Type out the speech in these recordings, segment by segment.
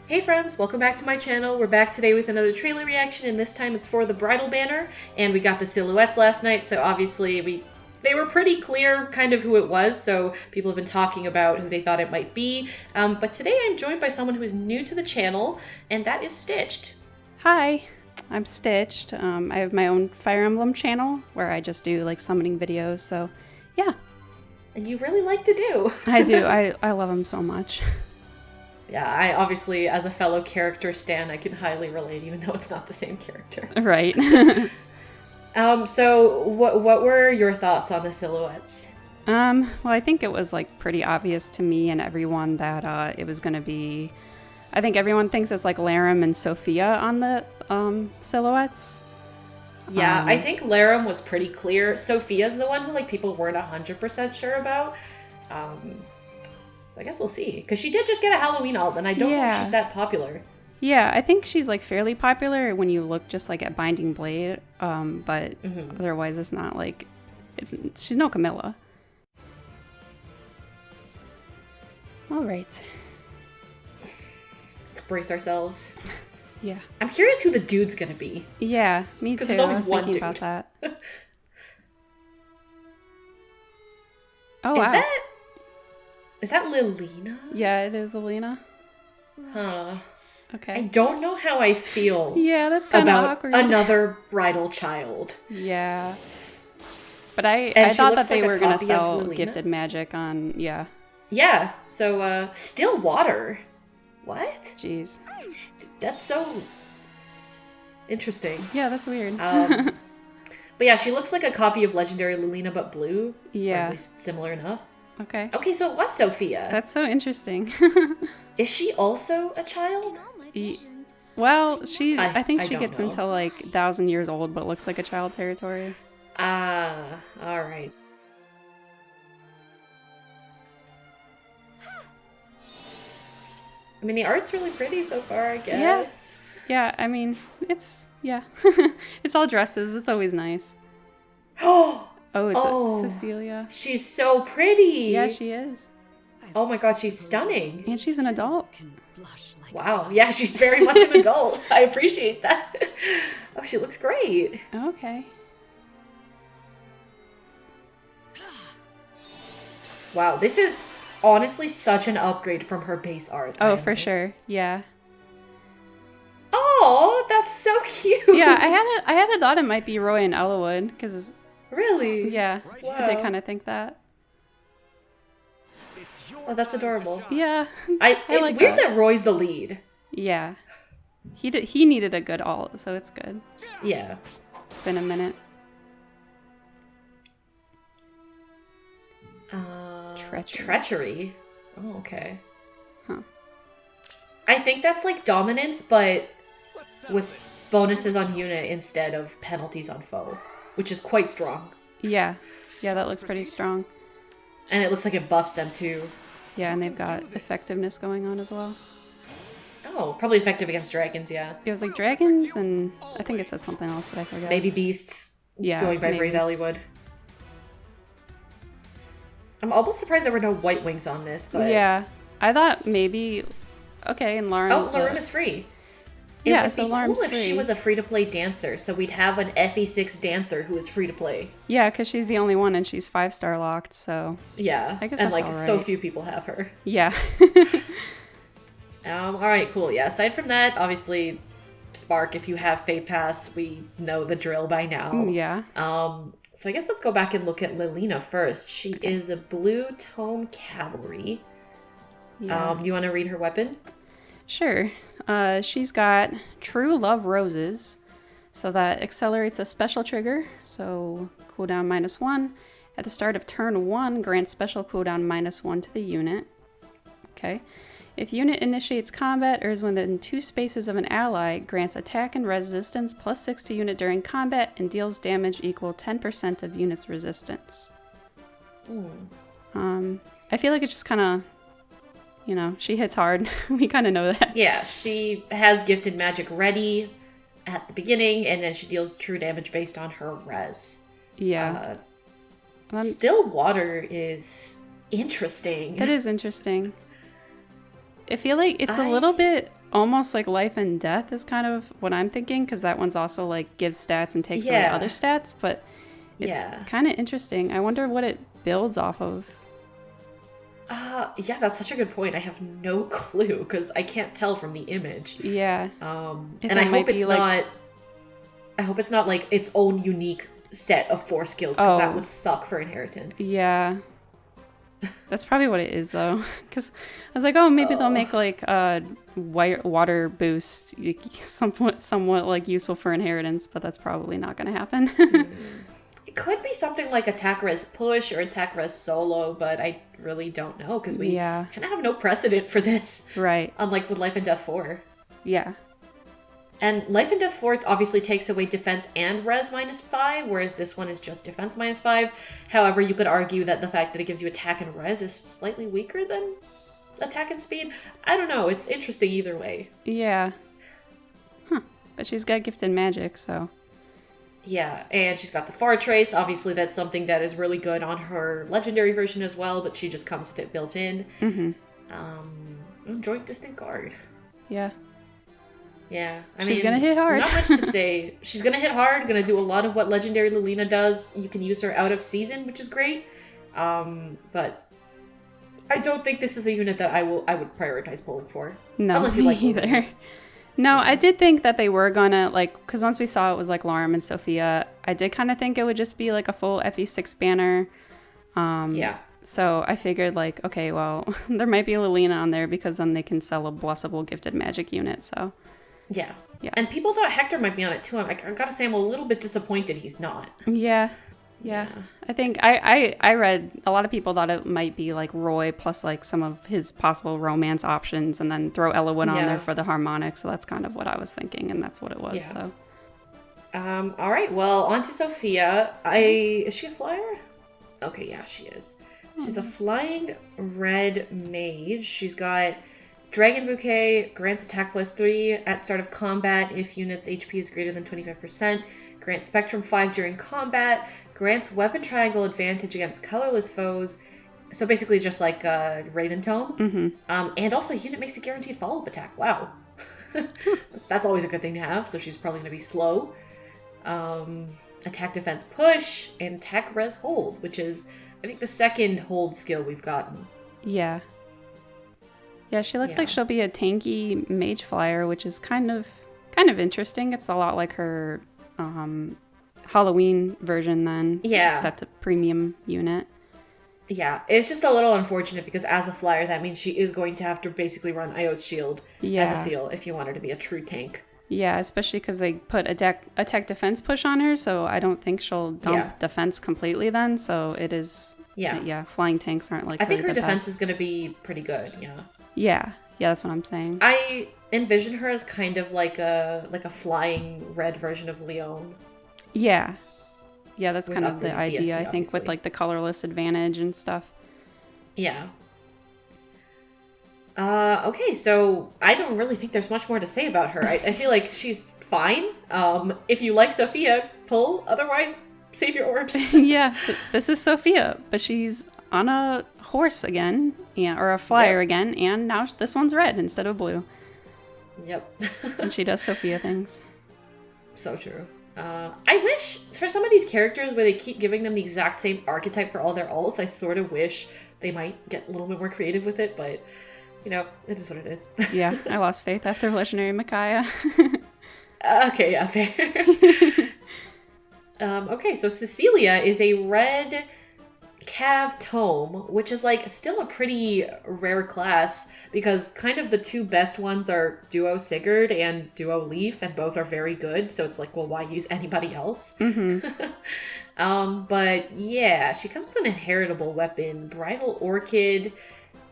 Hey friends, welcome back to my channel. We're back today with another trailer reaction, and this time it's for the Bridal banner, and we got the silhouettes last night, so obviously they were pretty clear kind of who it was, so people have been talking about who they thought it might be. But today I'm joined by someone who is new to the channel, and that is Stitched. Hi, I'm Stitched. I have my own Fire Emblem channel where I just do like summoning videos, so yeah. And you really like to do. I do. I love them so much. Yeah, I obviously, as a fellow character stan, I can highly relate, even though it's not the same character. Right. So what were your thoughts on the silhouettes? Well, I think it was like pretty obvious to me and everyone that it was going to be. I think everyone thinks it's like Larum and Sophia on the silhouettes. Yeah, I think Larum was pretty clear. Sophia's the one who like people weren't 100% sure about. So I guess we'll see. Because she did just get a Halloween alt, and I don't know if she's that popular. Yeah, I think she's like fairly popular when you look just like at Binding Blade. But otherwise it's not like she's no Camilla. All right. Let's brace ourselves. Yeah. I'm curious who the dude's gonna be. Yeah, me too. Because there's always I was one thinking dude. about that. Oh, Is wow. Is that Lilina? Yeah, it is Alina. Huh. Okay. I don't know how I feel Yeah, that's kind of about awkward. another bridal child. Yeah. But I And she thought looks that they like a were going to copy of sell Lilina. gifted magic on, yeah. Yeah, so, still water. What? Jeez. That's so interesting. Yeah, that's weird. But yeah, she looks like a copy of Legendary Lilina, but blue. Or Yeah. at least similar enough. Okay. Okay, so it was Sophia. That's so interesting. Is she also a child? Well, I think she don't gets know. into like 1,000 years old, but looks like a child territory. Ah, alright. I mean, the art's really pretty so far, I guess. Yeah, I mean, it's all dresses. It's always nice. Oh, it's Cecilia. She's so pretty. Yeah, she is. Oh my god, she's stunning. And she's an adult. Wow, yeah, she's very much an adult. I appreciate that. Oh, she looks great. Okay. Wow, this is honestly such an upgrade from her base art. Oh, for sure. Yeah. Oh, that's so cute. Yeah, I had a thought it might be Roy and Ellawood because Really? yeah, Wow. I did kind of think that. Oh, that's adorable. Yeah. It's like weird that Roy's the lead. Yeah. He needed a good alt, so it's good. Yeah. It's been a minute. Treachery. Oh, okay. Huh. I think that's like dominance, but with bonuses on unit instead of penalties on foe, which is quite strong. Yeah. Yeah, that looks pretty strong. And it looks like it buffs them too. Yeah, and they've got effectiveness going on as well. Oh, probably effective against dragons, yeah. It was like dragons, and I think it said something else, but I forgot. Maybe beasts. Yeah, going by Brave Valleywood. I'm almost surprised there were no white wings on this, but yeah, I thought maybe. Okay, and Lauren. Oh, Larum is free. It Yeah, would so be Larum's cool if free. she was a free-to-play dancer, so we'd have an FE6 dancer who is free-to-play. Yeah, because she's the only one, and she's 5-star locked. So Yeah, I guess and that's like all so right. few people have her. yeah. All right, cool. Yeah, aside from that, obviously, Spark. If you have Fate Pass, we know the drill by now. Yeah. So I guess let's go back and look at Lilina first. She is a blue tome cavalry. Yeah. You want to read her weapon? Sure. She's got True Love Roses, so that accelerates a special trigger, so cooldown -1. At the start of turn 1, grants special cooldown -1 to the unit. Okay. If unit initiates combat or is within 2 spaces of an ally, grants attack and resistance +6 to unit during combat and deals damage equal 10% of unit's resistance. I feel like it's just kind of, you know, she hits hard. We kind of know that. Yeah, she has gifted magic ready at the beginning, and then she deals true damage based on her res. Yeah. Still water is interesting. That is interesting. I feel like it's a little bit almost like life and death is kind of what I'm thinking, because that one's also like gives stats and takes away other stats, but it's kind of interesting. I wonder what it builds off of. Yeah, that's such a good point. I have no clue because I can't tell from the image. Yeah. And I hope it's not. I hope it's not like its own unique set of 4 skills, because that would suck for inheritance. Yeah. That's probably what it is, though. Because I was like, oh, maybe they'll make like a water boost somewhat like useful for inheritance, but that's probably not going to happen. It could be something like attack res push or attack res solo, but I really don't know because we kind of have no precedent for this. Right. Unlike with Life and Death 4. Yeah. And Life and Death 4 obviously takes away defense and res -5, whereas this one is just defense -5. However, you could argue that the fact that it gives you attack and res is slightly weaker than attack and speed. I don't know. It's interesting either way. Yeah. Huh. But she's got gifted magic, so... Yeah, and she's got the Far Trace. Obviously, that's something that is really good on her legendary version as well, but she just comes with it built in. Joint Disregard. Yeah. Yeah, she's gonna hit hard. Not much to say. She's gonna hit hard, gonna do a lot of what Legendary Lilina does. You can use her out of season, which is great. But I don't think this is a unit that I would prioritize pulling for. No, unless you like either. Lilina. No, I did think that they were gonna, like, because once we saw it was like Lauren and Sophia, I did kind of think it would just be like a full FE6 banner. Yeah. So I figured, like, okay, well, there might be a Lilina on there because then they can sell a Blessable Gifted Magic unit, so... Yeah. And people thought Hector might be on it too. I gotta say, I'm a little bit disappointed he's not. Yeah. I think I read a lot of people thought it might be like Roy plus like some of his possible romance options, and then throw Elowood on there for the harmonic. So that's kind of what I was thinking, and that's what it was. Yeah. So. All right. Well, on to Sophia. Is she a flyer? Okay. Yeah, she is. She's a flying red mage. She's got Dragon Bouquet, grants attack +3 at start of combat if unit's HP is greater than 25%. Grants Spectrum 5 during combat. Grants Weapon Triangle advantage against colorless foes. So basically just like Raven Tome. And also unit makes a guaranteed follow-up attack. Wow. That's always a good thing to have, so she's probably going to be slow. Attack Defense Push, and Attack Res Hold, which is, I think, the second hold skill we've gotten. Yeah. Yeah, she looks like she'll be a tanky mage flyer, which is kind of interesting. It's a lot like her Halloween version then. Yeah. Except a premium unit. Yeah, it's just a little unfortunate because as a flyer, that means she is going to have to basically run Io's Shield as a seal if you want her to be a true tank. Yeah, especially because they put attack defense push on her, so I don't think she'll dump defense completely then. So it is... Yeah, flying tanks aren't like I think really her the defense best. is going to be pretty good, Yeah, that's what I'm saying. I envision her as kind of like a flying red version of Leon. Yeah, that's kind of the idea, BST, I think, obviously. with like the colorless advantage and stuff. Yeah. Okay, so I don't really think there's much more to say about her. I feel like she's fine. If you like Sophia, pull. Otherwise, save your orbs. Yeah, this is Sophia, but she's on a horse again, or a flyer again, and now this one's red instead of blue. Yep. And she does Sophia things. So true. I wish, for some of these characters where they keep giving them the exact same archetype for all their ults, I sort of wish they might get a little bit more creative with it, but, it is what it is. Yeah, I lost faith after Legendary Micaiah. Okay, yeah, fair. Okay, so Cecilia is a red Cav Tome, which is still a pretty rare class because kind of the two best ones are Duo Sigurd and Duo Leaf, and both are very good. So it's well, why use anybody else? But yeah, she comes with an inheritable weapon, Bridal Orchid.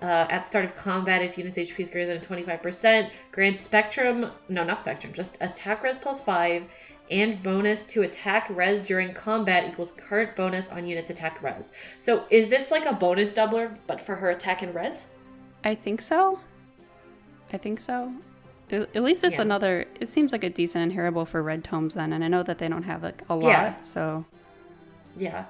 At start of combat, if unit's HP is greater than 25%, grants Spectrum, no, not Spectrum, just attack res +5, and bonus to attack res during combat equals current bonus on unit's attack res. So is this like a bonus doubler, but for her attack and res? I think so. At least it's another, it seems like a decent inheritable for red tomes then, and I know that they don't have a lot, so... Yeah.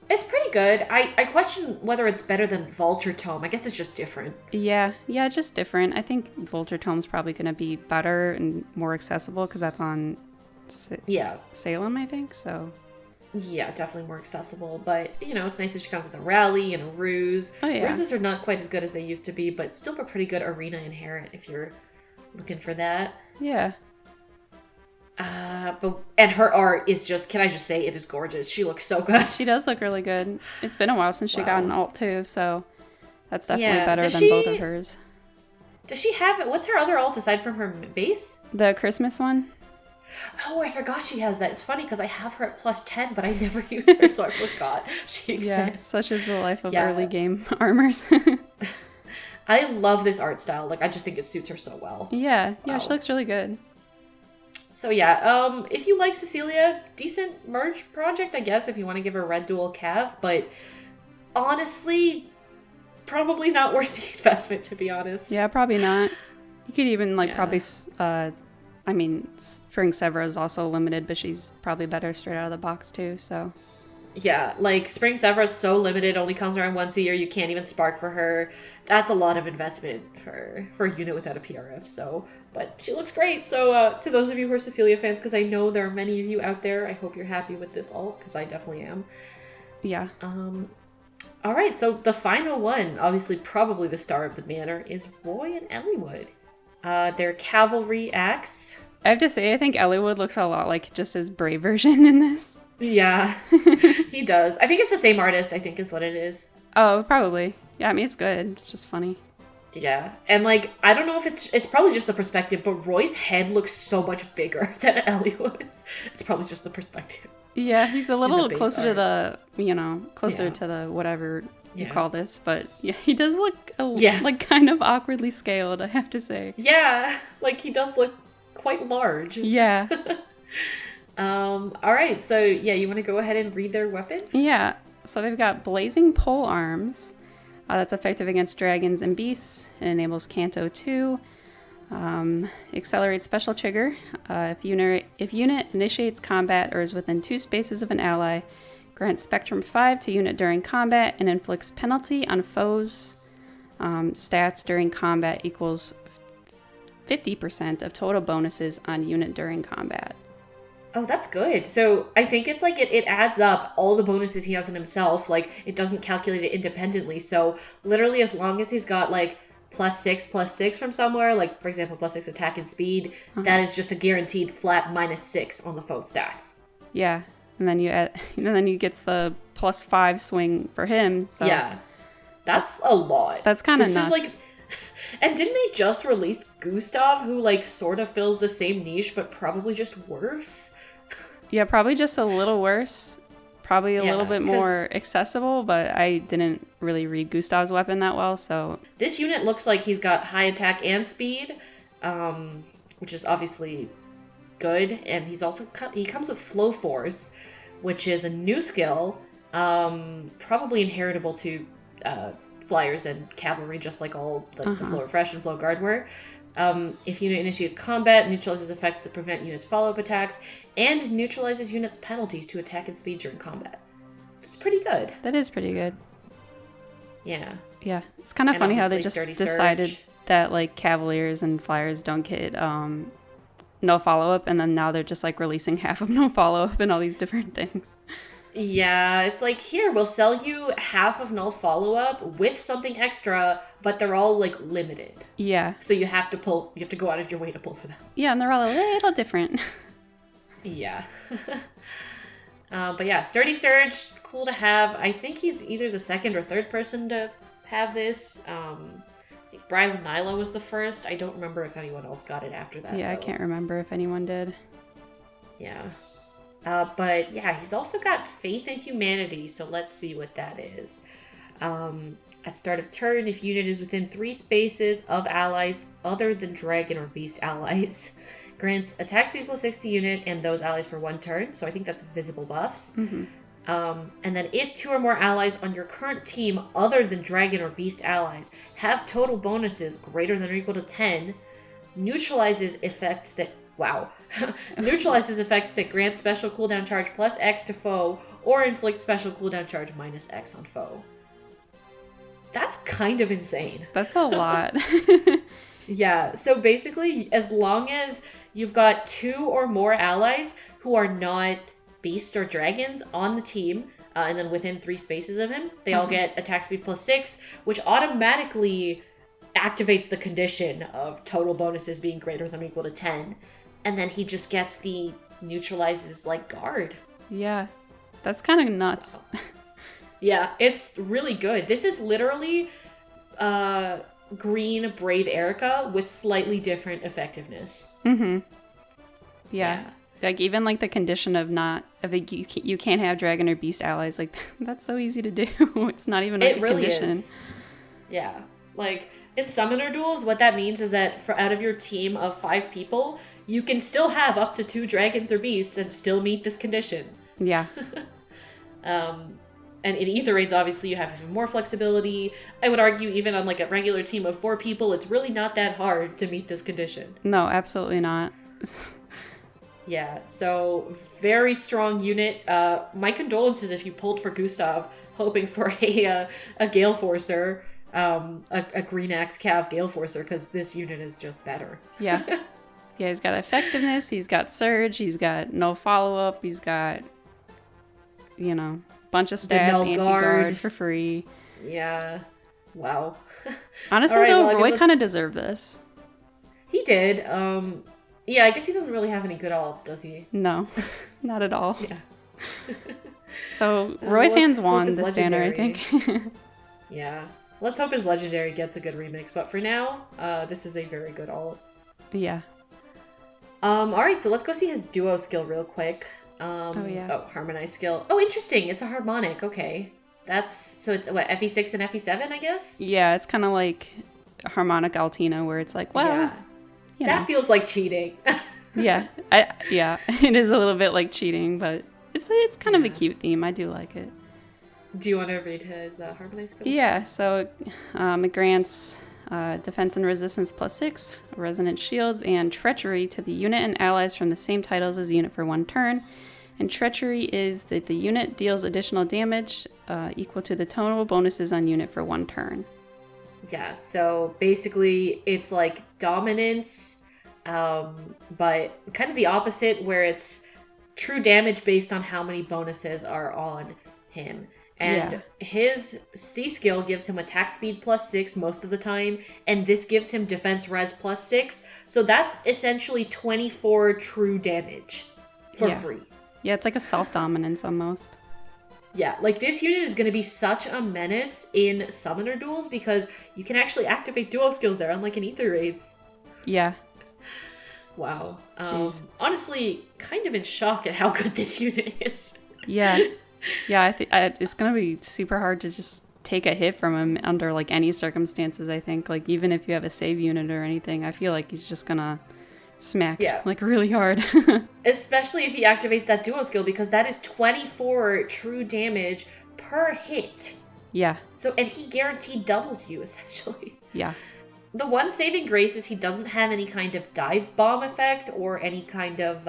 It's pretty good. I question whether it's better than Vulture Tome. I guess it's just different. Yeah, it's just different. I think Vulture Tome's probably going to be better and more accessible because that's on Yeah. Salem, I think, so... Yeah, definitely more accessible, but, you know, it's nice that she comes with a rally and a ruse. Oh, yeah. Ruses are not quite as good as they used to be, but still a pretty good arena inherent if you're looking for that. Yeah. And her art is just, can I just say, it is gorgeous. She looks so good. She does look really good. It's been a while since she got an alt, too, so that's definitely Yeah. better than both of hers. Does she have it? What's her other alt aside from her base? The Christmas one? Oh, I forgot she has that. It's funny because I have her at +10, but I never use her, so I forgot she exists. Yeah, such is the life of early game armors. I love this art style. Like, I just think it suits her so well. Yeah, Wow. she looks really good. So yeah, if you like Cecilia, decent merge project, I guess, if you want to give her red dual cav, but honestly, probably not worth the investment, to be honest. Yeah, probably not. You could even, probably, I mean, Spring Severa is also limited, but she's probably better straight out of the box, too, so... Yeah, like, Spring Severa is so limited, only comes around once a year, you can't even spark for her. That's a lot of investment for a unit without a PRF, so... But she looks great, so to those of you who are Cecilia fans, because I know there are many of you out there, I hope you're happy with this alt, because I definitely am. Yeah. Alright, so the final one, obviously probably the star of the banner, is Roy and Elliewood. Their cavalry axe. I have to say, I think Elliewood looks a lot like just his Brave version in this. Yeah, he does. I think it's the same artist, I think is what it is. Oh, probably. Yeah, I mean, it's good. It's just funny. Yeah, and like, I don't know if it's probably just the perspective, but Roy's head looks so much bigger than Elliewood's. It's probably just the perspective. Yeah, he's a little closer to art. the, closer to the whatever you Yeah. call this, but yeah, he does look like kind of awkwardly scaled, I have to say. Yeah, like he does look quite large. Yeah. Alright, so yeah, you want to go ahead and read their weapon? Yeah, so they've got Blazing Pole Arms. That's effective against dragons and beasts. It enables Canto 2. Accelerates special trigger. If unit initiates combat or is within 2 spaces of an ally, grants Spectrum 5 to unit during combat and inflicts penalty on foes' stats during combat equals 50% of total bonuses on unit during combat. Oh, that's good. So I think it's like it adds up all the bonuses he has on himself. Like, it doesn't calculate it independently. So literally, as long as he's got like +6/+6 from somewhere, like for example, +6 attack and speed, that is just a guaranteed flat -6 on the foe stats. Yeah, and then you get the +5 swing for him. So yeah, that's a lot. That's kind of nuts. Is like, and didn't they just release Gustav, who like sort of fills the same niche, but probably just worse? Yeah, probably just a little worse. Probably a little bit more accessible, but I didn't really read Gustav's weapon that well, so... This unit looks like he's got high attack and speed, which is obviously good, and he comes with Flow Force, which is a new skill, probably inheritable to flyers and cavalry, just like all the Flow Refresh and Flow Guard were. If unit initiates combat, neutralizes effects that prevent units' follow-up attacks, and neutralizes units' penalties to attack and speed during combat. It's pretty good. That is pretty good. Yeah. Yeah. It's kind of funny how they obviously just decided that, like, Cavaliers and Flyers don't get no follow-up, and then now they're just, like, releasing half of no follow-up and all these different things. Yeah, it's like, here, we'll sell you half of null follow-up with something extra, but they're all, like, limited. Yeah. So you have to go out of your way to pull for them. Yeah, and they're all a little different. Yeah. But yeah, Sturdy Surge, cool to have. I think he's either the second or third person to have this. I think Brian Nyla was the first. I don't remember if anyone else got it after that. Yeah, though. I can't remember if anyone did. Yeah. But yeah, he's also got Faith in Humanity, so let's see what that is. At start of turn, if unit is within 3 spaces of allies other than dragon or beast allies, grants attack speed +6 to unit and those allies for 1 turn, so I think that's visible buffs. Mm-hmm. And then if 2 or more allies on your current team other than dragon or beast allies have total bonuses greater than or equal to 10, neutralizes effects that grant special cooldown charge +X to foe or inflict special cooldown charge minus X on foe. That's kind of insane. That's a lot. Yeah, so basically, as long as you've got 2 or more allies who are not beasts or dragons on the team, and then within 3 spaces of him, they all get attack speed +6, which automatically activates the condition of total bonuses being greater than or equal to 10. And then he just gets the neutralizes like guard. Yeah, that's kind of nuts. Yeah, it's really good. This is literally green Brave EIRIKA with slightly different effectiveness. Yeah. Like even like the condition of you can't have dragon or beast allies, like that's so easy to do. It's not even like a really condition. Is. Yeah. Like in summoner duels, what that means is that out of your team of 5 people, you can still have up to 2 dragons or beasts and still meet this condition. Yeah. And in Ether Raids, obviously, you have even more flexibility. I would argue even on like a regular team of 4 people, it's really not that hard to meet this condition. No, absolutely not. Yeah, so very strong unit. My condolences if you pulled for Gustav, hoping for a Gale Forcer, a Green Axe Cav Gale Forcer, because this unit is just better. Yeah. Yeah, he's got effectiveness, he's got surge, he's got no follow-up, he's got, bunch of stats, anti-guard for free. Yeah. Wow. Honestly, right, though, well, Roy kind of deserved this. He did. Yeah, I guess he doesn't really have any good alts, does he? No, not at all. Yeah. So, Roy fans won this legendary. banner, I think. Yeah. Let's hope his legendary gets a good remix, but for now, this is a very good alt. Yeah. Alright, so let's go see his duo skill real quick. Harmonize skill. Oh, interesting. It's a harmonic. Okay. So it's what, FE6 and FE7, I guess? Yeah, it's kind of like harmonic Altina, where it's like, well, that feels like cheating. Yeah, it is a little bit like cheating, but it's kind of a cute theme. I do like it. Do you want to read his harmonize skill? Yeah, so it grants defense and resistance +6, resonant shields, and treachery to the unit and allies from the same titles as the unit for 1 turn. And treachery is that the unit deals additional damage equal to the total bonuses on unit for 1 turn. Yeah, so basically it's like dominance, but kind of the opposite, where it's true damage based on how many bonuses are on him. And his C skill gives him attack speed +6 most of the time, and this gives him defense res +6. So that's essentially 24 true damage for free. Yeah, it's like a self-dominance almost. Yeah, like this unit is going to be such a menace in summoner duels because you can actually activate duo skills there, unlike in Ether Raids. Yeah. Wow. Honestly, kind of in shock at how good this unit is. Yeah. Yeah, I think it's going to be super hard to just take a hit from him under like any circumstances, I think. Like even if you have a save unit or anything, I feel like he's just going to smack like really hard. Especially if he activates that duo skill, because that is 24 true damage per hit. Yeah. So, and he guaranteed doubles you, essentially. Yeah. The one saving grace is he doesn't have any kind of dive bomb effect or any kind of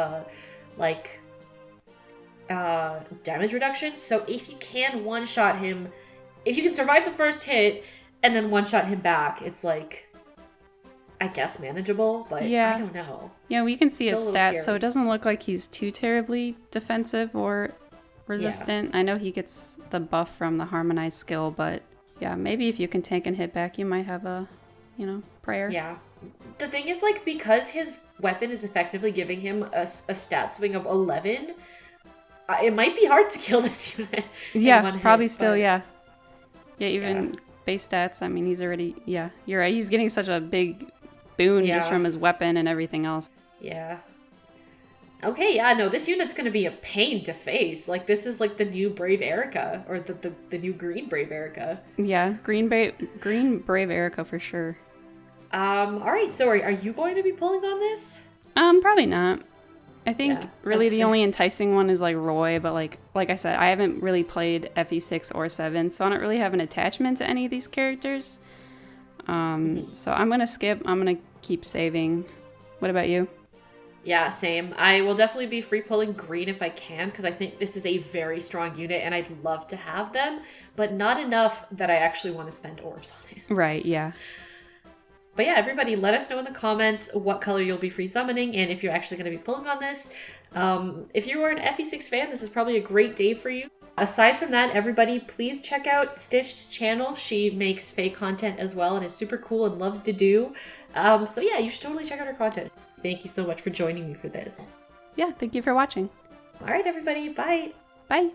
damage reduction. So if you can one-shot him, if you can survive the first hit and then one-shot him back, it's like, I guess manageable, but I don't know. Yeah, we can see his Still stats, so it doesn't look like he's too terribly defensive or resistant. Yeah. I know he gets the buff from the harmonized skill, but yeah, maybe if you can tank and hit back, you might have a, prayer. Yeah. The thing is, like, because his weapon is effectively giving him a stat swing of 11, it might be hard to kill this unit. Yeah, probably still, yeah. Yeah, even base stats, I mean, he's already, you're right. He's getting such a big boon just from his weapon and everything else. Yeah. Okay, yeah, no, this unit's gonna be a pain to face. Like, this is like the new Brave EIRIKA, or the new Green Brave EIRIKA. Yeah, Green Brave EIRIKA for sure. Alright, so are you going to be pulling on this? Probably not. I think really the only enticing one is like Roy, but like I said, I haven't really played FE6 or 7, so I don't really have an attachment to any of these characters. So I'm gonna skip. I'm gonna keep saving. What about you? Yeah, same. I will definitely be free pulling green if I can, because I think this is a very strong unit and I'd love to have them, but not enough that I actually want to spend orbs on it. Right, yeah. But yeah, everybody let us know in the comments what color you'll be free summoning and if you're actually going to be pulling on this. If you are an FE6 fan, this is probably a great day for you. Aside from that, everybody, please check out Stitched's channel. She makes Fae content as well and is super cool and loves to do. So yeah, you should totally check out her content. Thank you so much for joining me for this. Yeah, thank you for watching. All right, everybody. Bye. Bye.